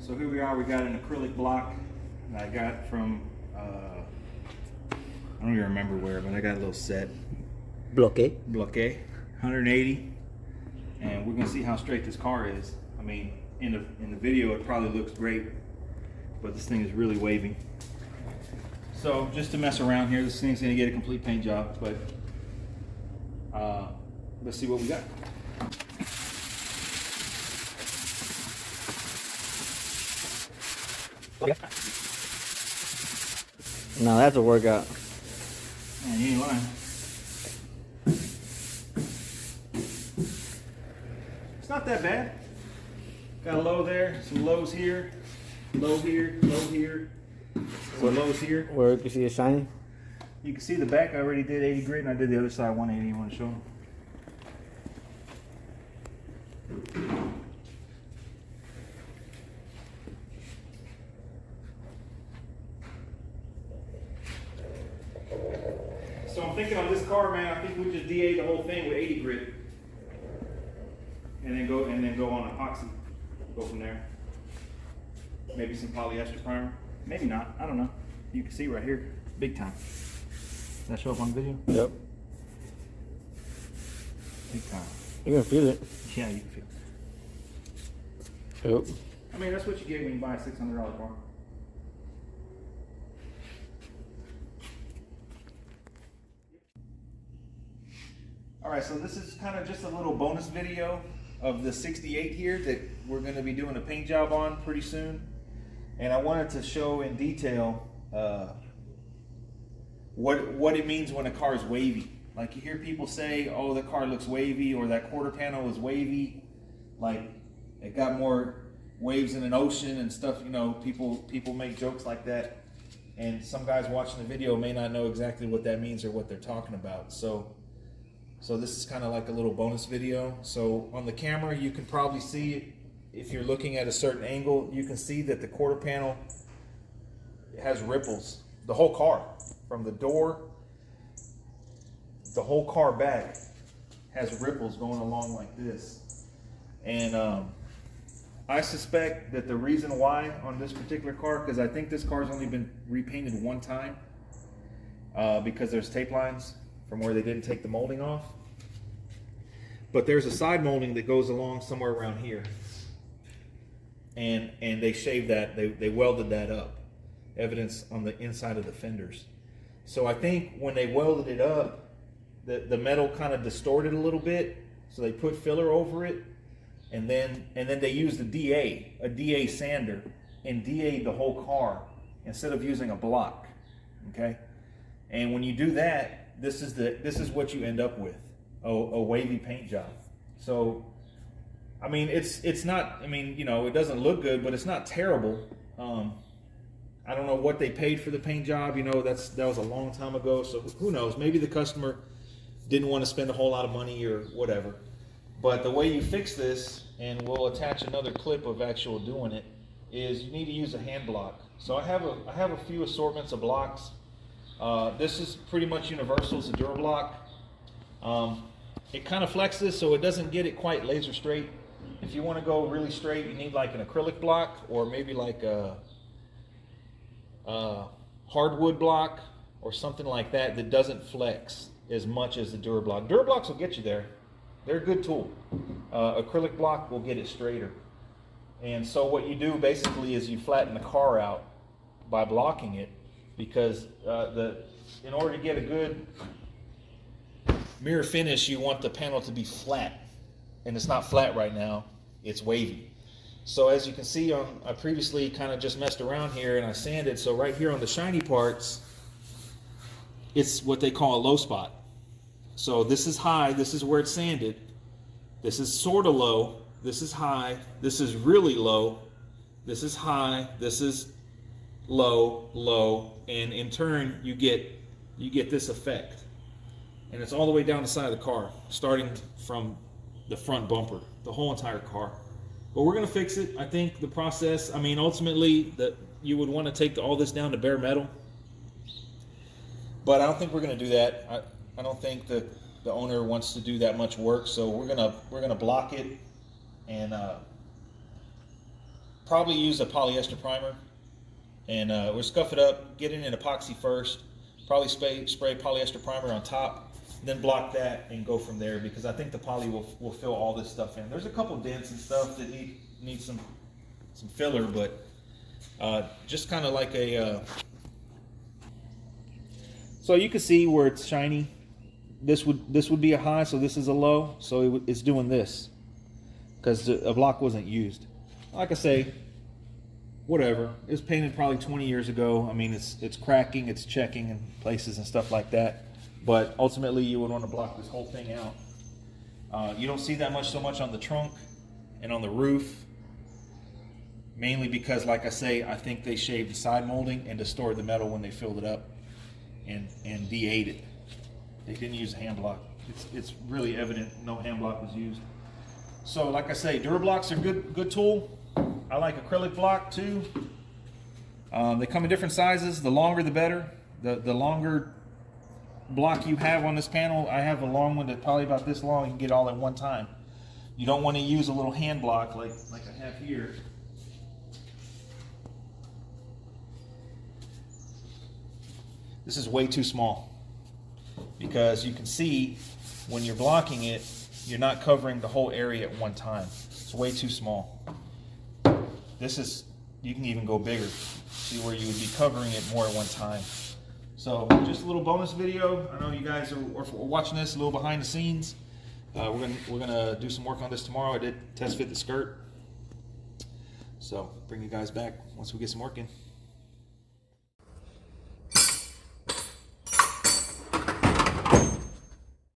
So here we are, we got an acrylic block that I got from, I don't even remember where, but I got a little set. Bloque, 180. And we're gonna see how straight this car is. I mean, in the video it probably looks great, but this thing is really wavy. So just to mess around here, this thing's gonna get a complete paint job, but let's see what we got. Now that's a workout. Man, you ain't lying. It's not that bad. Got a low there, some lows here, low here, low here, some lows here. Where you can see it shining? You can see the back, I already did 80 grit and I did the other side 180. You want to show them? So I'm thinking on this car, man, I think we just DA the whole thing with 80 grit. And then go on epoxy. Go from there. Maybe some polyester primer. Maybe not. I don't know. You can see right here, big time. Does that show up on the video? Yep. Big time. You're gonna feel it. Yeah, you can feel it. Yep. I mean, that's what you get when you buy a $600 car. All right, so this is kind of just a little bonus video of the 68 here that we're going to be doing a paint job on pretty soon. And I wanted to show in detail what it means when a car is wavy. Like you hear people say, oh, the car looks wavy, or that quarter panel is wavy. Like it got more waves in an ocean and stuff, you know, people make jokes like that. And some guys watching the video may not know exactly what that means or what they're talking about. So this is kind of like a little bonus video. So on the camera, you can probably see, if you're looking at a certain angle, you can see that the quarter panel has ripples. The whole car, from the door, the whole car back has ripples going along like this. And I suspect that the reason why on this particular car, because I think this car's only been repainted one time, because there's tape lines from where they didn't take the molding off. But there's a side molding that goes along somewhere around here. And they shaved that, they welded that up. Evidence on the inside of the fenders. So I think when they welded it up, the metal kind of distorted a little bit. So they put filler over it. And then they used a DA sander, and DA'd the whole car instead of using a block. Okay? And when you do that, this is what you end up with, a wavy paint job. So, I mean, it's not, I mean, you know, it doesn't look good, but it's not terrible. I don't know what they paid for the paint job. You know, that was a long time ago. So who knows? Maybe the customer didn't want to spend a whole lot of money or whatever. But the way you fix this, and we'll attach another clip of actual doing it, is you need to use a hand block. So I have a few assortments of blocks. This is pretty much universal. It's a Durablock. It kind of flexes, so it doesn't get it quite laser straight. If you want to go really straight, you need like an acrylic block, or maybe like a hardwood block or something like that that doesn't flex as much as the Durablock. Durablocks will get you there. They're a good tool. Acrylic block will get it straighter. And so what you do basically is you flatten the car out by blocking it, because in order to get a good mirror finish, you want the panel to be flat, and it's not flat right now, it's wavy. So as you can see, I previously kind of just messed around here and I sanded. So right here on the shiny parts, it's what they call a low spot. So this is high, this is where it's sanded, this is sort of low, this is high, this is really low, this is high, this is low, low, and in turn you get this effect. And it's all the way down the side of the car, starting from the front bumper, the whole entire car. But we're going to fix it. I think the process, I mean, ultimately, you would want to take all this down to bare metal. But I don't think we're going to do that. I don't think that the owner wants to do that much work, so we're gonna block it and probably use a polyester primer, and we'll scuff it up, get it in epoxy first, probably spray polyester primer on top, then block that and go from there, because I think the poly will fill all this stuff in. There's a couple dents and stuff that need some filler, but just kind of like a so you can see where it's shiny. This would be a high, so this is a low, so it's doing this because a block wasn't used. Like I say, whatever. It was painted probably 20 years ago. I mean, it's cracking, it's checking in places and stuff like that. But ultimately, you would want to block this whole thing out. You don't see that so much on the trunk and on the roof, mainly because, like I say, I think they shaved the side molding and distorted the metal when they filled it up and de-ate it. They didn't use a hand block. It's really evident no hand block was used. So, like I say, Durablocks are good tool. I like acrylic block too. They come in different sizes. The longer the better. The longer block you have on this panel, I have a long one that's probably about this long. You can get it all at one time. You don't want to use a little hand block like I have here. This is way too small, because you can see when you're blocking it, you're not covering the whole area at one time. It's way too small. This is, you can even go bigger. See where you would be covering it more at one time. So just a little bonus video. I know you guys are watching this a little behind the scenes. We're gonna do some work on this tomorrow. I did test fit the skirt. So bring you guys back once we get some work in.